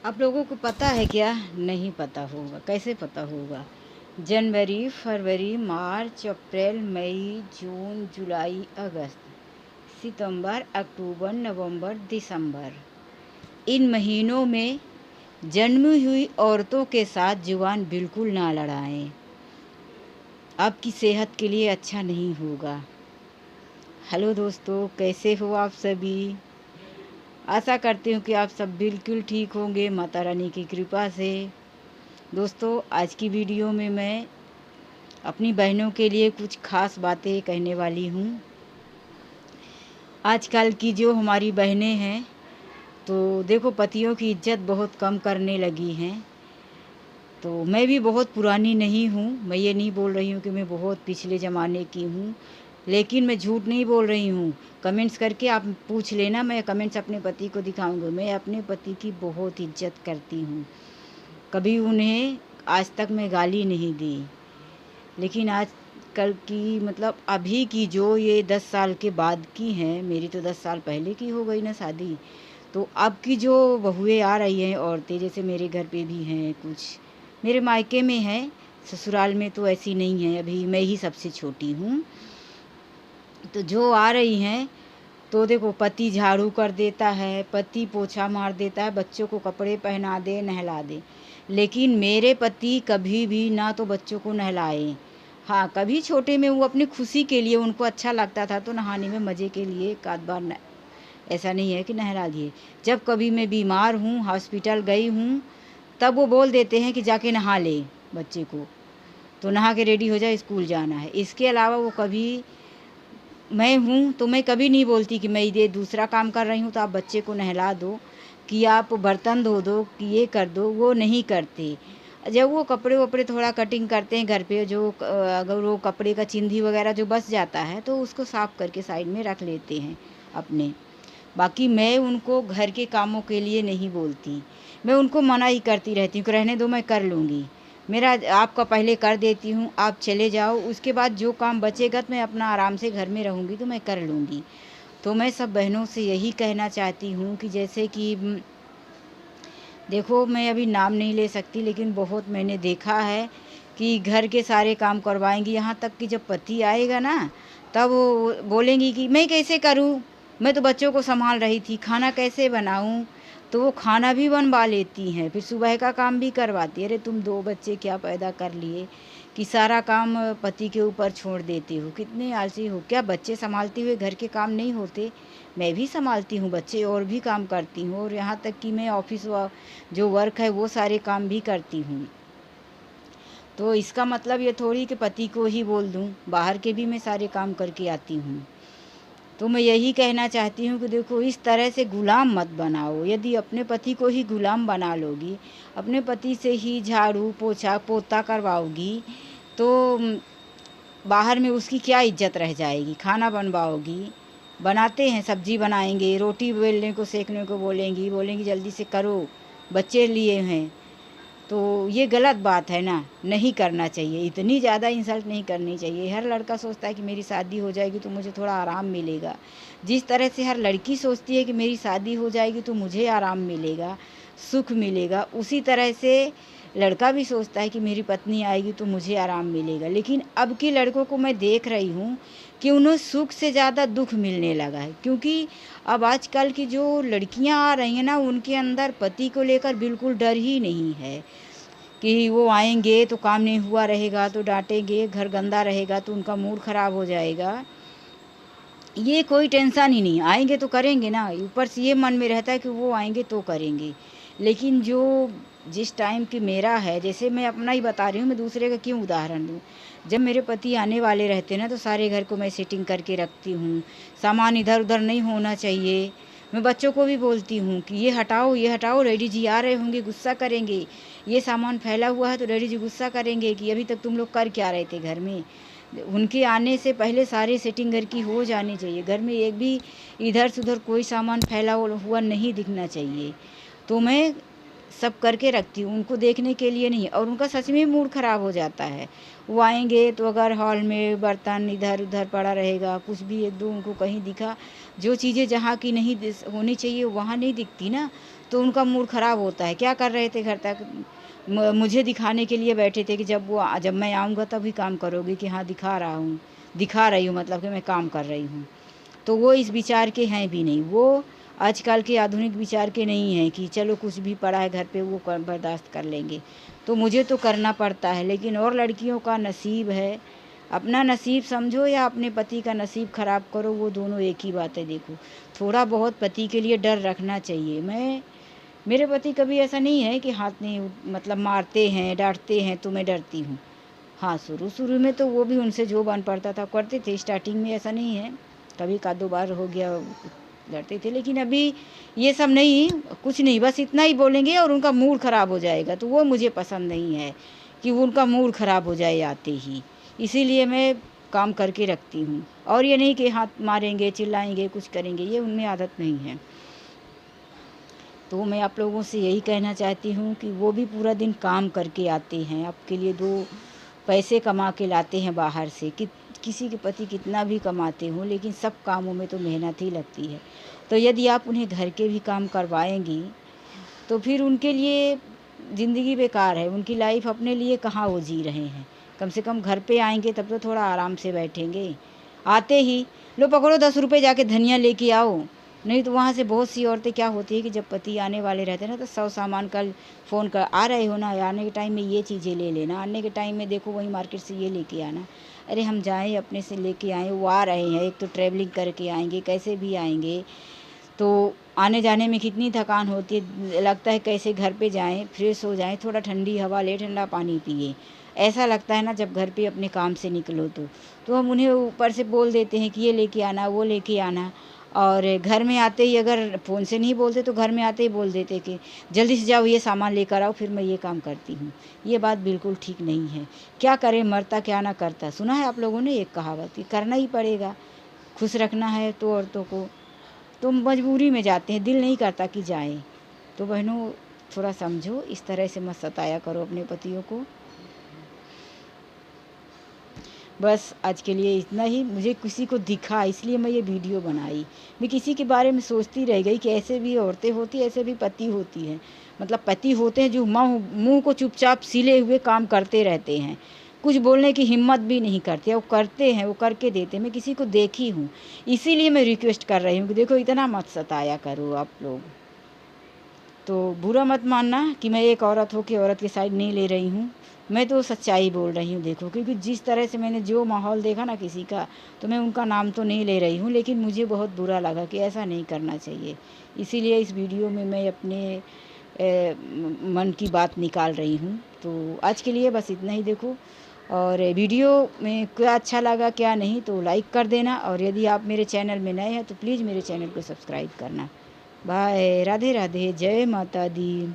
आप लोगों को पता है क्या? नहीं पता होगा। कैसे पता होगा? जनवरी, फरवरी, मार्च, अप्रैल, मई, जून, जुलाई, अगस्त, सितंबर, अक्टूबर, नवंबर, दिसंबर। इन महीनों में जन्मी हुई औरतों के साथ जुबान बिल्कुल ना लड़ाएं। आपकी सेहत के लिए अच्छा नहीं होगा। हेलो दोस्तों, कैसे हो आप सभी? आशा करती हूँ कि आप सब बिल्कुल ठीक होंगे माता रानी की कृपा से। दोस्तों, आज की वीडियो में मैं अपनी बहनों के लिए कुछ खास बातें कहने वाली हूँ। आजकल की जो हमारी बहनें हैं, तो देखो पतियों की इज्जत बहुत कम करने लगी हैं। तो मैं भी बहुत पुरानी नहीं हूँ, मैं ये नहीं बोल रही हूँ कि मैं बहुत पिछले ज़माने की हूँ, लेकिन मैं झूठ नहीं बोल रही हूँ। कमेंट्स करके आप पूछ लेना, मैं कमेंट्स अपने पति को दिखाऊंगी। मैं अपने पति की बहुत इज्जत करती हूँ, कभी उन्हें आज तक मैं गाली नहीं दी। लेकिन आज कल की मतलब अभी की जो ये 10 साल के बाद की हैं, मेरी तो 10 साल पहले की हो गई ना शादी, तो अब की जो बहुएं आ रही हैं औरतें, जैसे मेरे घर पे भी हैं कुछ, मेरे मायके में हैं, ससुराल में तो ऐसी नहीं है, अभी मैं ही सबसे छोटी हूँ। तो जो आ रही हैं, तो देखो पति झाड़ू कर देता है, पति पोछा मार देता है, बच्चों को कपड़े पहना दे, नहला दे, लेकिन मेरे पति कभी भी ना तो बच्चों को नहलाए। हाँ, कभी छोटे में वो अपनी खुशी के लिए, उनको अच्छा लगता था तो नहाने में मज़े के लिए एक आध बार ऐसा नहीं है कि नहला दिए। जब कभी मैं बीमार हूँ, हॉस्पिटल गई हूँ, तब वो बोल देते हैं कि जाके नहा ले बच्चे को, तो नहा के रेडी हो जाए, स्कूल जाना है। इसके अलावा वो कभी, मैं हूँ तो मैं कभी नहीं बोलती कि मैं ये दूसरा काम कर रही हूँ तो आप बच्चे को नहला दो, कि आप बर्तन धो दो, कि ये कर दो, वो नहीं करते। जब वो कपड़े वपड़े थोड़ा कटिंग करते हैं घर पे, जो अगर वो कपड़े का चिंधी वगैरह जो बच जाता है तो उसको साफ़ करके साइड में रख लेते हैं अपने। बाकी मैं उनको घर के कामों के लिए नहीं बोलती, मैं उनको मना ही करती रहती हूँ कि रहने दो, मैं कर लूँगी, मेरा आपका पहले कर देती हूँ, आप चले जाओ, उसके बाद जो काम बचेगा तो मैं अपना आराम से घर में रहूँगी तो मैं कर लूँगी। तो मैं सब बहनों से यही कहना चाहती हूँ कि जैसे कि देखो, मैं अभी नाम नहीं ले सकती, लेकिन बहुत मैंने देखा है कि घर के सारे काम करवाएंगी, यहाँ तक कि जब पति आएगा ना, तब वो बोलेंगी कि मैं कैसे करूँ, मैं तो बच्चों को संभाल रही थी, खाना कैसे बनाऊँ। तो वो खाना भी बनवा लेती हैं, फिर सुबह का काम भी करवाती है। अरे तुम दो बच्चे क्या पैदा कर लिए कि सारा काम पति के ऊपर छोड़ देती हो, कितने आलसी हो। क्या बच्चे संभालते हुए घर के काम नहीं होते? मैं भी संभालती हूँ बच्चे, और भी काम करती हूँ, और यहाँ तक कि मैं ऑफिस जो वर्क है वो सारे काम भी करती हूँ। तो इसका मतलब ये थोड़ी कि पति को ही बोल दूँ, बाहर के भी मैं सारे काम करके आती हूँ। तो मैं यही कहना चाहती हूँ कि देखो, इस तरह से गुलाम मत बनाओ। यदि अपने पति को ही गुलाम बना लोगी, अपने पति से ही झाड़ू पोछा पोता करवाओगी, तो बाहर में उसकी क्या इज्जत रह जाएगी। खाना बनवाओगी, बनाते हैं, सब्जी बनाएंगे, रोटी बेलने को सेकने को बोलेंगी, बोलेंगी जल्दी से करो, बच्चे लिए हैं। तो ये गलत बात है ना, नहीं करना चाहिए, इतनी ज़्यादा इंसल्ट नहीं करनी चाहिए। हर लड़का सोचता है कि मेरी शादी हो जाएगी तो मुझे थोड़ा आराम मिलेगा। जिस तरह से हर लड़की सोचती है कि मेरी शादी हो जाएगी तो मुझे आराम मिलेगा, सुख मिलेगा, उसी तरह से लड़का भी सोचता है कि मेरी पत्नी आएगी तो मुझे आराम मिलेगा। लेकिन अब के लड़कों को मैं देख रही हूँ कि उन्हें सुख से ज़्यादा दुख मिलने लगा है, क्योंकि अब आजकल की जो लड़कियां आ रही हैं ना, उनके अंदर पति को लेकर बिल्कुल डर ही नहीं है कि वो आएंगे तो काम नहीं हुआ रहेगा तो डांटेंगे, घर गंदा रहेगा तो उनका मूड ख़राब हो जाएगा। ये कोई टेंशन ही नहीं, आएंगे तो करेंगे ना, ऊपर से ये मन में रहता है कि वो आएंगे तो करेंगे। लेकिन जो जिस टाइम की मेरा है, जैसे मैं अपना ही बता रही हूँ, मैं दूसरे का क्यों उदाहरण दूँ। जब मेरे पति आने वाले रहते ना, तो सारे घर को मैं सेटिंग करके रखती हूँ, सामान इधर उधर नहीं होना चाहिए। मैं बच्चों को भी बोलती हूँ कि ये हटाओ, ये हटाओ, डैडी जी आ रहे होंगे, गुस्सा करेंगे, ये सामान फैला हुआ है तो डैडी जी गुस्सा करेंगे कि अभी तक तुम लोग कर क्या रहे थे घर में। उनके आने से पहले सारी सेटिंग घर की हो जानी चाहिए, घर में एक भी इधर से उधर कोई सामान फैला हुआ नहीं दिखना चाहिए। तो मैं सब करके रखती हूँ, उनको देखने के लिए नहीं। और उनका सच में मूड ख़राब हो जाता है, वो आएंगे तो अगर हॉल में बर्तन इधर उधर पड़ा रहेगा, कुछ भी एक दो उनको कहीं दिखा, जो चीज़ें जहाँ की नहीं होनी चाहिए वहाँ नहीं दिखती ना, तो उनका मूड ख़राब होता है। क्या कर रहे थे घर तक? मुझे दिखाने के लिए बैठे थे कि जब मैं आऊँगा तभी काम करोगी, कि हाँ दिखा रही हूँ मतलब कि मैं काम कर रही हूँ। तो वो इस विचार के हैं भी नहीं। वो आजकल के आधुनिक विचार के नहीं हैं कि चलो कुछ भी पड़ा है घर पे वो बर्दाश्त कर लेंगे। तो मुझे तो करना पड़ता है, लेकिन और लड़कियों का नसीब है। अपना नसीब समझो या अपने पति का नसीब ख़राब करो, वो दोनों एक ही बात है। देखो, थोड़ा बहुत पति के लिए डर रखना चाहिए। मेरे पति कभी ऐसा नहीं है कि हाथ नहीं मतलब मारते हैं, डाँटते हैं तो मैं डरती हूँ। हाँ, शुरू-शुरू में तो वो भी उनसे जो बन पड़ता था करते थे, स्टार्टिंग में ऐसा नहीं है। कभी एक आध 2 बार हो गया लड़ते थे, लेकिन अभी ये सब नहीं, कुछ नहीं, बस इतना ही बोलेंगे और उनका मूड ख़राब हो जाएगा, तो वो मुझे पसंद नहीं है कि वो उनका मूड ख़राब हो जाए आते ही। इसीलिए मैं काम करके रखती हूँ, और ये नहीं कि हाथ मारेंगे, चिल्लाएँगे, कुछ करेंगे, ये उनमें आदत नहीं है। तो मैं आप लोगों से यही कहना चाहती हूँ कि वो भी पूरा दिन काम करके आते हैं, आपके लिए 2 पैसे कमा के लाते हैं बाहर से। कि किसी के पति कितना भी कमाते हों, लेकिन सब कामों में तो मेहनत ही लगती है। तो यदि आप उन्हें घर के भी काम करवाएँगी, तो फिर उनके लिए ज़िंदगी बेकार है। उनकी लाइफ़ अपने लिए कहाँ वो जी रहे हैं। कम से कम घर पे आएँगे तब तो थोड़ा आराम से बैठेंगे। आते ही लो पकड़ो 10 रुपए, जाके धनिया लेके आओ। नहीं तो वहाँ से बहुत सी औरतें क्या होती है कि जब पति आने वाले रहते हैं ना, तो 100 सामान कल फ़ोन कर आ रहे हो ना, आने के टाइम में ये चीज़ें ले लेना, आने के टाइम में देखो वहीं मार्केट से ये लेके आना। अरे हम जाएँ अपने से लेके आएँ, वो आ रहे हैं, एक तो ट्रैवलिंग करके आएँगे, कैसे भी आएँगे, तो आने जाने में कितनी थकान होती है। लगता है कैसे घर पे जाएँ, फ्रेश हो जाएँ, थोड़ा ठंडी हवा लें, ठंडा पानी पिएँ। ऐसा लगता है ना जब घर पे अपने काम से निकलो तो हम उन्हें ऊपर से बोल देते हैं कि ये लेके आना, वो लेके आना। और घर में आते ही अगर फ़ोन से नहीं बोलते तो घर में आते ही बोल देते कि जल्दी से जाओ ये सामान लेकर आओ, फिर मैं ये काम करती हूँ। ये बात बिल्कुल ठीक नहीं है। क्या करें, मरता क्या ना करता। सुना है आप लोगों ने एक कहावत कि करना ही पड़ेगा, खुश रखना है तो औरतों को, तो मजबूरी में जाते हैं, दिल नहीं करता कि जाएँ। तो बहनों, थोड़ा समझो, इस तरह से मत सताया करो अपने पतियों को। बस आज के लिए इतना ही। मुझे किसी को दिखा इसलिए मैं ये वीडियो बनाई। मैं किसी के बारे में सोचती रह गई कि ऐसे भी औरतें होती हैं, ऐसे भी पति होती हैं। मतलब पति होते हैं जो मुँह को चुपचाप सिले हुए काम करते रहते हैं, कुछ बोलने की हिम्मत भी नहीं करते। वो करते हैं, वो करके देते हैं। मैं किसी को देखी हूँ, इसीलिए मैं रिक्वेस्ट कर रही हूँ कि देखो इतना मत सताया करो आप लोग। तो बुरा मत मानना कि मैं एक औरत हो के औरत की साइड नहीं ले रही हूँ। मैं तो सच्चाई बोल रही हूँ देखो, क्योंकि जिस तरह से मैंने जो माहौल देखा ना किसी का, तो मैं उनका नाम तो नहीं ले रही हूँ, लेकिन मुझे बहुत बुरा लगा कि ऐसा नहीं करना चाहिए। इसीलिए इस वीडियो में मैं अपने मन की बात निकाल रही हूँ। तो आज के लिए बस इतना ही देखो, और वीडियो में क्या अच्छा लगा क्या नहीं तो लाइक कर देना, और यदि आप मेरे चैनल में नए हैं तो प्लीज़ मेरे चैनल को सब्सक्राइब करना। बाय, राधे राधे, जय माता दी।